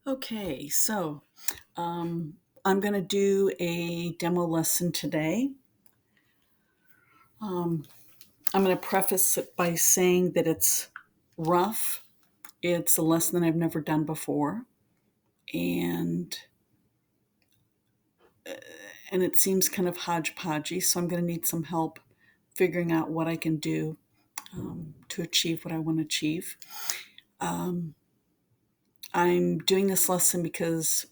Okay, so I'm going to do a demo lesson today. I'm going to preface it by saying that it's rough. It's a lesson that I've never done before, and and it seems kind of hodgepodgey. So I'm going to need some help figuring out what I can do to achieve what I want to achieve. I'm doing this lesson because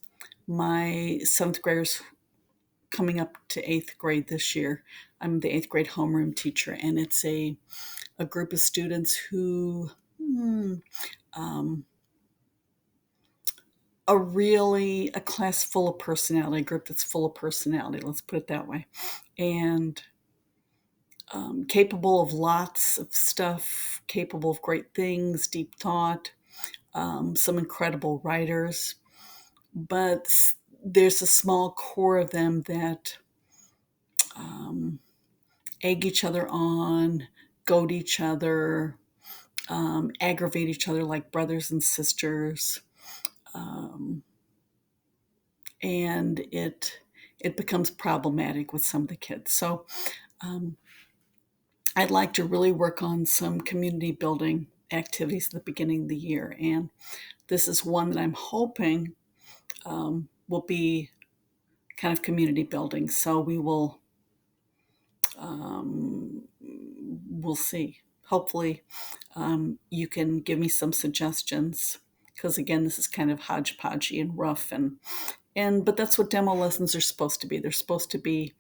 my seventh graders coming up to eighth grade this year. I'm the eighth grade homeroom teacher, and it's a group of students who are really a class full of personality, a group that's full of personality, let's put it that way, and capable of lots of stuff, capable of great things, deep thought, some incredible writers. But there's a small core of them that egg each other on, goad each other, aggravate each other like brothers and sisters, and it becomes problematic with some of the kids. So I'd like to really work on some community building activities at the beginning of the year, and this is one that I'm hoping will be kind of community building. So we'll see. Hopefully, you can give me some suggestions because again, this is kind of hodgepodgey and rough, and but that's what demo lessons are supposed to be. They're supposed to be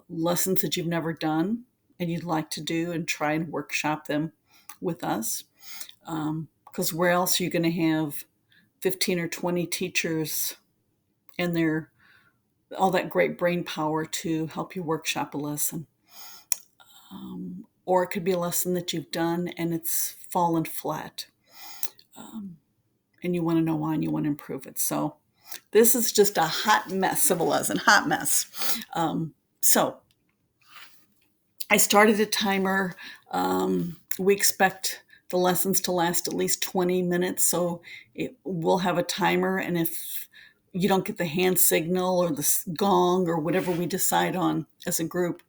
lessons that you've never done and you'd like to do and try and workshop them with us. Because where else are you going to have 15 or 20 teachers and their all that great brain power to help you workshop a lesson? Or it could be a lesson that you've done and it's fallen flat, and you want to know why and you want to improve it. So this is just a hot mess of a lesson, hot mess. So I started a timer. We expect the lessons to last at least 20 minutes, so we'll have a timer, and if you don't get the hand signal or the gong or whatever we decide on as a group,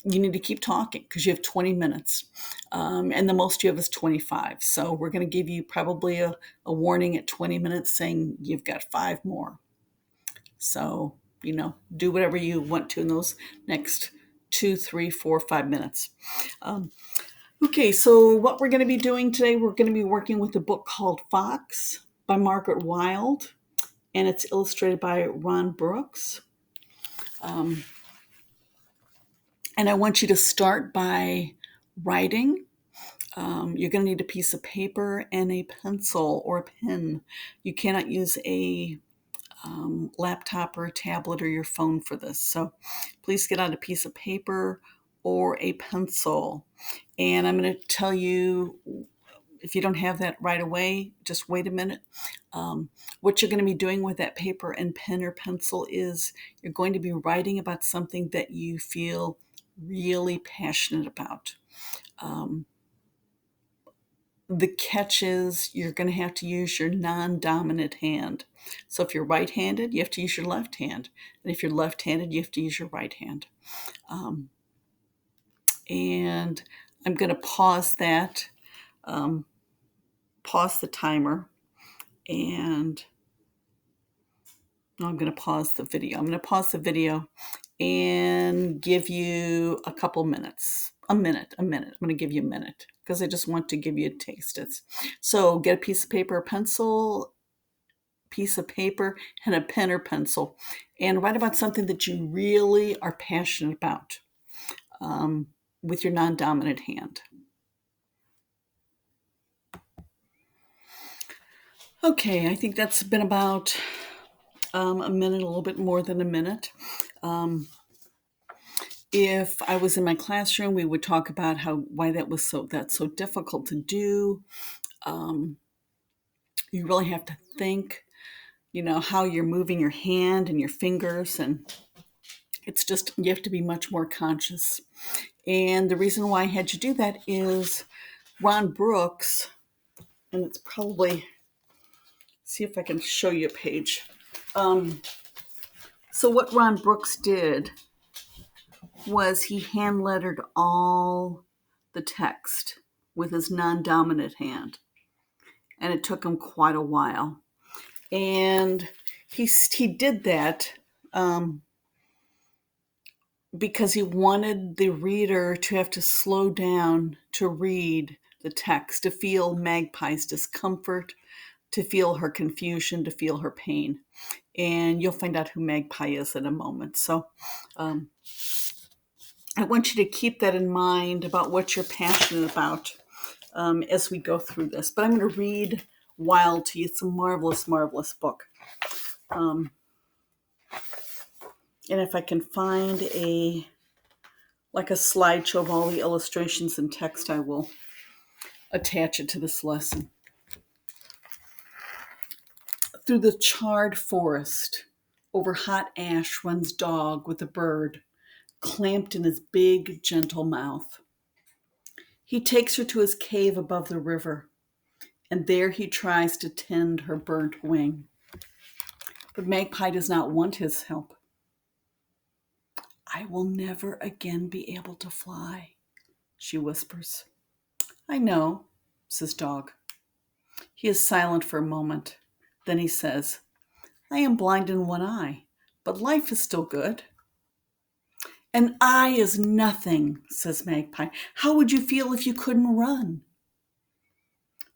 you need to keep talking because you have 20 minutes, and the most you have is 25. So we're going to give you probably a warning at 20 minutes saying you've got 5 more. So, do whatever you want to in those next 2, 3, 4, 5 minutes. Okay, so what we're going to be doing today, we're going to be working with a book called Fox by Margaret Wilde, and it's illustrated by Ron Brooks. And I want you to start by writing. You're going to need a piece of paper and a pencil or a pen. You cannot use a laptop or a tablet or your phone for this. So please get out a piece of paper or a pencil. And I'm going to tell you, if you don't have that right away, just wait a minute. What you're going to be doing with that paper and pen or pencil is you're going to be writing about something that you feel really passionate about. The catch is you're going to have to use your non-dominant hand. So if you're right-handed, you have to use your left hand. And if you're left-handed, you have to use your right hand. And I'm going to pause that, pause the timer, and I'm going to pause the video. I'm going to pause the video and give you a couple minutes. A minute. I'm going to give you a minute because I just want to give you a taste. So get a piece of paper, a pencil, piece of paper, and a pen or pencil, and write about something that you really are passionate about with your non-dominant hand. Okay, I think that's been about a minute, a little bit more than a minute. If I was in my classroom, we would talk about why that's so difficult to do. You really have to think, how you're moving your hand and your fingers, and it's just you have to be much more conscious. And the reason why I had you do that is Ron Brooks, and it's probably, see if I can show you a page. So what Ron Brooks did was he hand lettered all the text with his non-dominant hand. And it took him quite a while. And he did that because he wanted the reader to have to slow down to read the text, to feel Magpie's discomfort, to feel her confusion, to feel her pain. And you'll find out who Magpie is in a moment. So I want you to keep that in mind about what you're passionate about as we go through this. But I'm going to read Wild to you. It's a marvelous, marvelous book. And if I can find a slideshow of all the illustrations and text, I will attach it to this lesson. Through the charred forest, over hot ash runs Dog with a bird clamped in his big, gentle mouth. He takes her to his cave above the river, and there he tries to tend her burnt wing. But Magpie does not want his help. I will never again be able to fly, she whispers. I know, says Dog. He is silent for a moment. Then he says, I am blind in one eye, but life is still good. An eye is nothing, says Magpie. How would you feel if you couldn't run?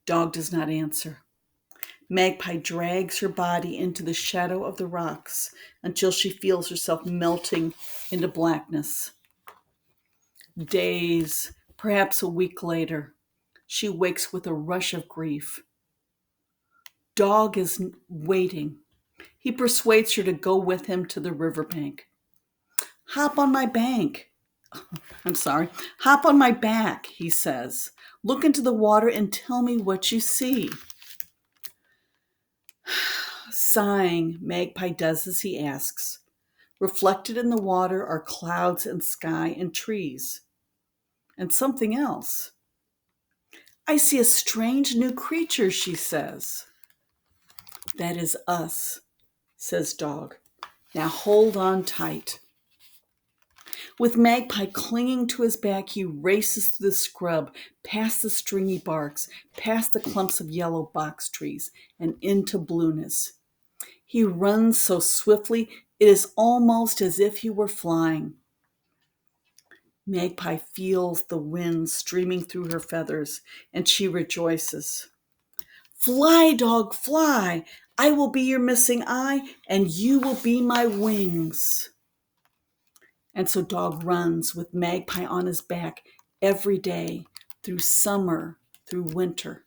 Dog does not answer. Magpie drags her body into the shadow of the rocks until she feels herself melting into blackness. Days, perhaps a week later, she wakes with a rush of grief. Dog is waiting. He persuades her to go with him to the riverbank. Hop on my bank. Hop on my back, he says. Look into the water and tell me what you see. Sighing, Magpie does as he asks. Reflected in the water are clouds and sky and trees. And something else. I see a strange new creature, she says. That is us, says Dog. Now hold on tight. With Magpie clinging to his back, he races through the scrub, past the stringy barks, past the clumps of yellow box trees, and into blueness. He runs so swiftly, it is almost as if he were flying. Magpie feels the wind streaming through her feathers, and she rejoices. Fly, Dog, fly! I will be your missing eye, and you will be my wings. And so Dog runs with Magpie on his back every day, through summer, through winter.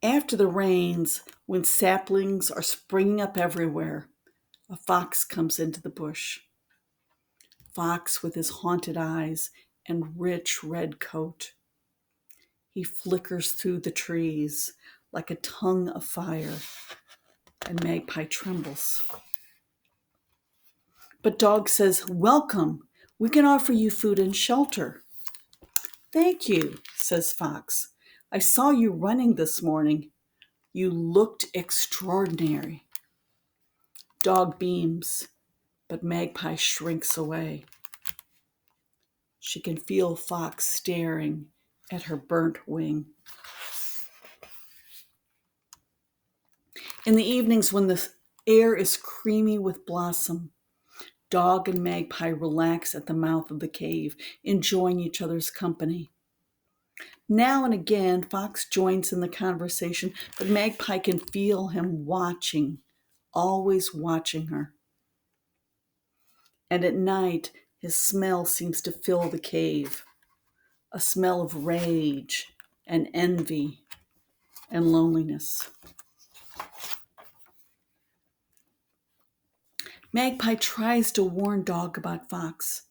After the rains, when saplings are springing up everywhere, a fox comes into the bush. Fox with his haunted eyes and rich red coat. He flickers through the trees like a tongue of fire, and Magpie trembles. But Dog says, welcome, we can offer you food and shelter. Thank you, says Fox. I saw you running this morning. You looked extraordinary. Dog beams, but Magpie shrinks away. She can feel Fox staring at her burnt wing. In the evenings when the air is creamy with blossom, Dog and Magpie relax at the mouth of the cave, enjoying each other's company. Now and again, Fox joins in the conversation, but Magpie can feel him watching, always watching her. And at night, his smell seems to fill the cave, a smell of rage and envy and loneliness. Magpie tries to warn Dog about Fox.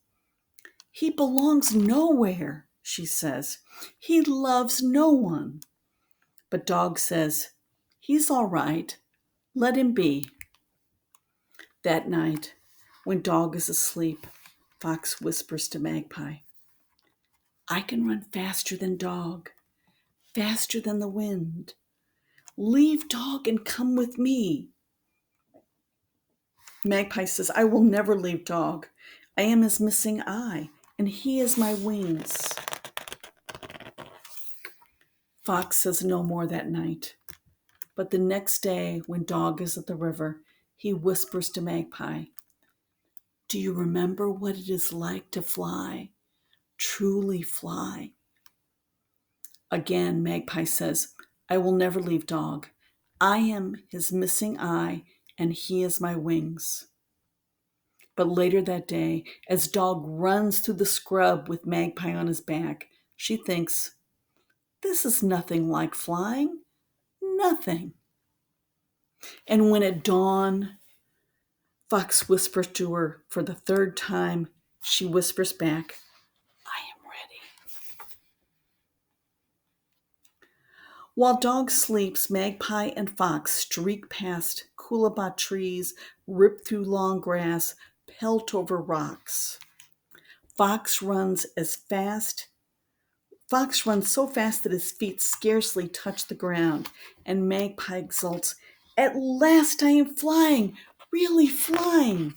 He belongs nowhere, she says. He loves no one. But Dog says, he's all right. Let him be. That night, when Dog is asleep, Fox whispers to Magpie, I can run faster than Dog, faster than the wind. Leave dog and come with me. Magpie says, I will never leave dog. I am his missing eye, and he is my wings. Fox says no more that night. But the next day, when dog is at the river, he whispers to Magpie, do you remember what it is like to fly? Truly fly. Again, Magpie says, I will never leave dog. I am his missing eye, and he is my wings. But later that day, as dog runs through the scrub with Magpie on his back, she thinks, this is nothing like flying. Nothing. And when at dawn, Fox whispers to her for the third time, she whispers back, I am ready. While dog sleeps, Magpie and Fox streak past coolabah trees, rip through long grass, pelt over rocks. Fox runs so fast that his feet scarcely touch the ground, and Magpie exults, at last I am flying, really flying.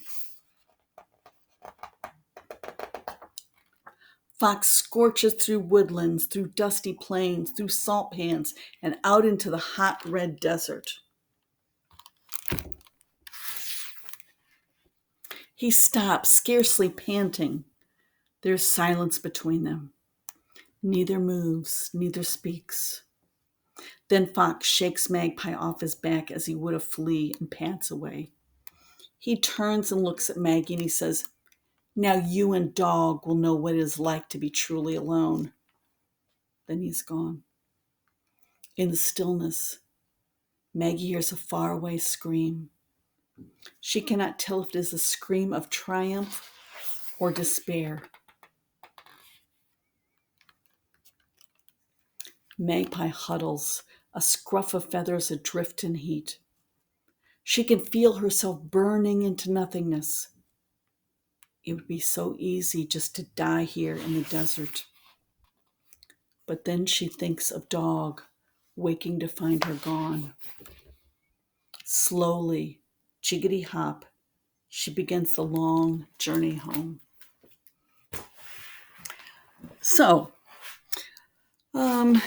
Fox scorches through woodlands, through dusty plains, through salt pans, and out into the hot red desert. He stops, scarcely panting. There's silence between them. Neither moves, neither speaks. Then Fox shakes Magpie off his back as he would a flea and pants away. He turns and looks at Maggie and he says, now you and dog will know what it is like to be truly alone. Then he's gone. In the stillness, Maggie hears a faraway scream. She cannot tell if it is a scream of triumph or despair. Magpie huddles, a scruff of feathers adrift in heat. She can feel herself burning into nothingness. It would be so easy just to die here in the desert. But then she thinks of dog, waking to find her gone. Slowly, jiggity hop, she begins the long journey home. So, then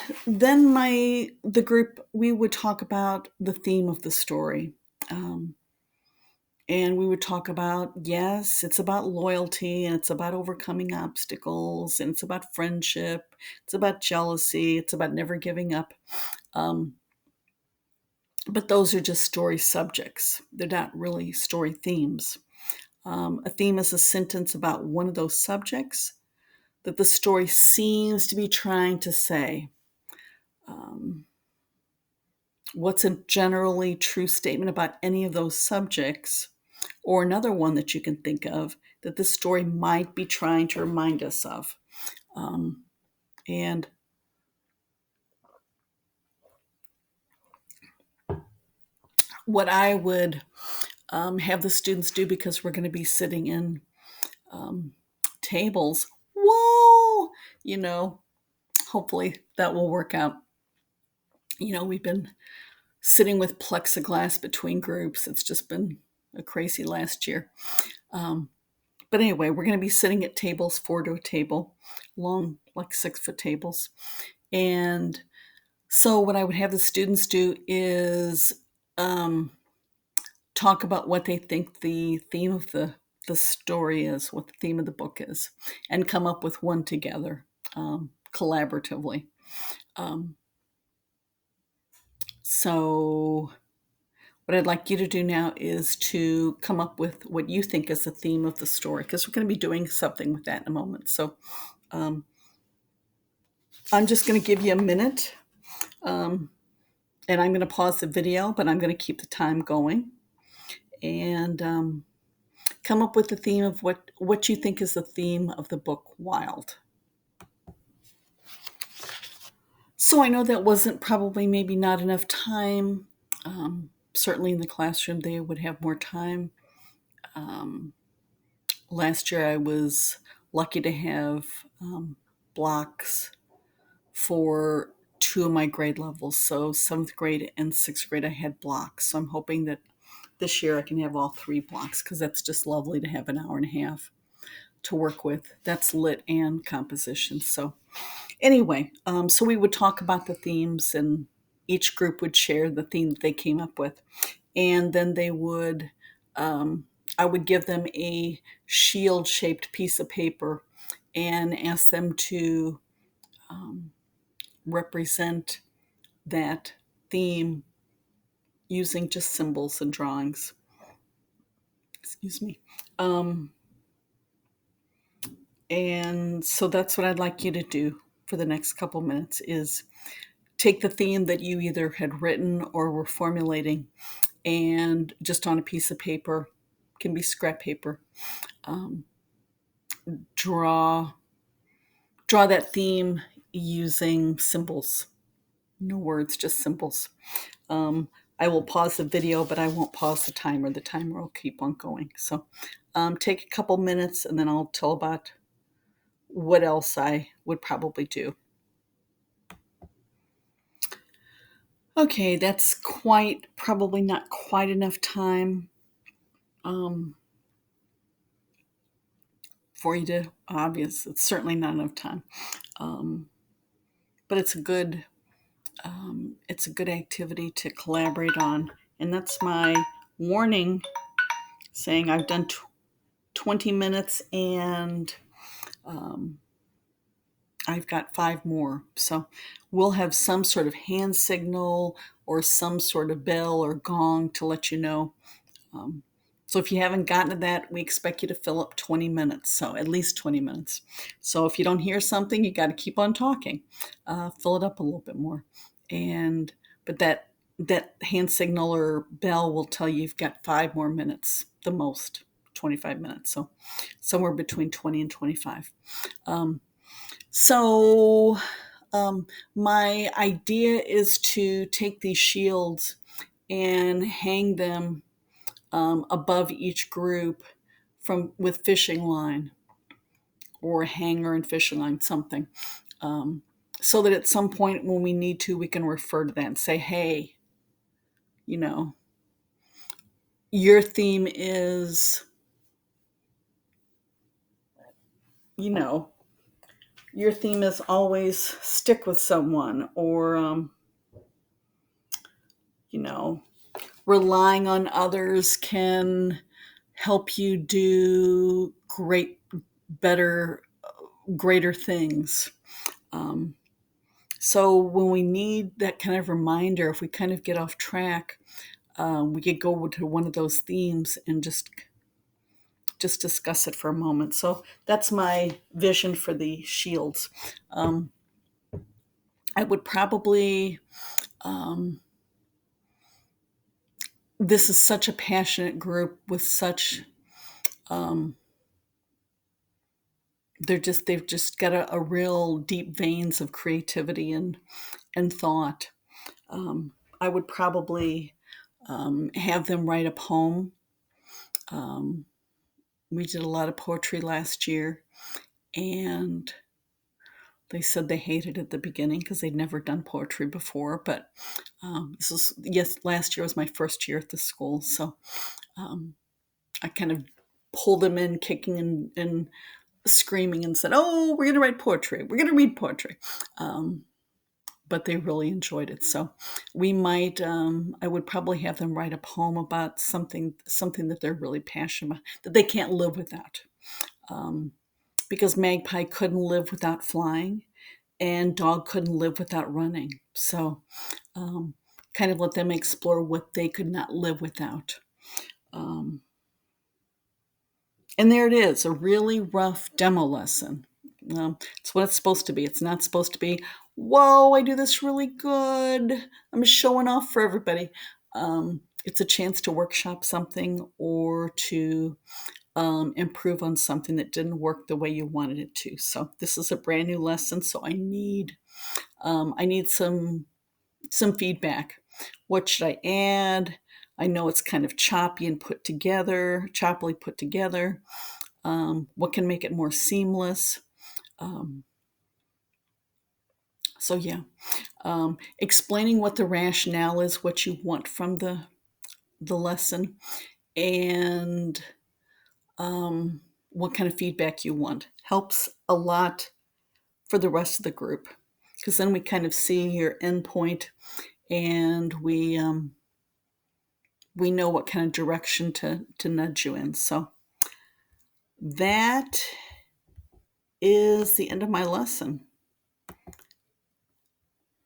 the group, we would talk about the theme of the story. And we would talk about, yes, it's about loyalty and it's about overcoming obstacles and it's about friendship. It's about jealousy. It's about never giving up. But those are just story subjects. They're not really story themes. A theme is a sentence about one of those subjects that the story seems to be trying to say. What's a generally true statement about any of those subjects? Or another one that you can think of that the story might be trying to remind us of. And what I would have the students do, because we're going to be sitting in tables, hopefully that will work out. We've been sitting with plexiglass between groups. It's just been a crazy last year. But anyway, we're going to be sitting at tables, 4 to a table, long, like 6-foot tables. And so what I would have the students do is talk about what they think the theme of the story is, what the theme of the book is, and come up with one together collaboratively. So what I'd like you to do now is to come up with what you think is the theme of the story, because we're going to be doing something with that in a moment. So I'm just going to give you a minute, and I'm going to pause the video, but I'm going to keep the time going, and come up with the theme of what you think is the theme of the book, Wild. So I know that wasn't probably maybe not enough time. Certainly in the classroom, they would have more time. Last year, I was lucky to have blocks for two of my grade levels. So 7th grade and 6th grade, I had blocks. So I'm hoping that this year I can have all 3 blocks, because that's just lovely to have an hour and a half to work with. That's lit and composition. So anyway, so we would talk about the themes, and each group would share the theme that they came up with. And then they would, I would give them a shield shaped piece of paper and ask them to represent that theme using just symbols and drawings. Excuse me. And so that's what I'd like you to do for the next couple minutes, is take the theme that you either had written or were formulating, and just on a piece of paper, can be scrap paper, draw that theme using symbols. No words, just symbols. I will pause the video, but I won't pause the timer. The timer will keep on going. So take a couple minutes, and then I'll tell about what else I would probably do. Okay, that's probably not quite enough time for you to, it's certainly not enough time. But it's a good activity to collaborate on. And that's my warning, saying I've done 20 minutes, and I've got 5 more. So we'll have some sort of hand signal or some sort of bell or gong to let you know. So if you haven't gotten to that, we expect you to fill up 20 minutes. So at least 20 minutes. So if you don't hear something, you got to keep on talking. Fill it up a little bit more. But that hand signal or bell will tell you you've got 5 more minutes, the most, 25 minutes. So somewhere between 20 and 25. My idea is to take these shields and hang them above each group with fishing line, or a hanger and fishing line, something, so that at some point when we need to, we can refer to that and say, hey, your theme is, your theme is always stick with someone, or, relying on others can help you do greater things. So when we need that kind of reminder, if we kind of get off track, we could go to one of those themes and just discuss it for a moment. So that's my vision for the shields. I would probably, this is such a passionate group with such, they've just got a real deep veins of creativity and thought. I would probably have them write a poem. We did a lot of poetry last year, and they said they hated it at the beginning because they'd never done poetry before. But last year was my first year at the school, so I kind of pulled them in, kicking and screaming, and said, "Oh, we're going to write poetry. We're going to read poetry." But they really enjoyed it. So we might, I would probably have them write a poem about something that they're really passionate about, that they can't live without. Because Magpie couldn't live without flying, and Dog couldn't live without running. So kind of let them explore what they could not live without. And there it is, a really rough demo lesson. It's what it's supposed to be. It's not supposed to be, whoa, I do this really good, I'm showing off for everybody. It's a chance to workshop something, or to improve on something that didn't work the way you wanted it to. So this is a brand new lesson. So I need some feedback. What should I add? I know it's kind of choppily put together. What can make it more seamless? So yeah, explaining what the rationale is, what you want from the lesson, and what kind of feedback you want helps a lot for the rest of the group, because then we kind of see your endpoint, and we know what kind of direction to nudge you in. So that is the end of my lesson.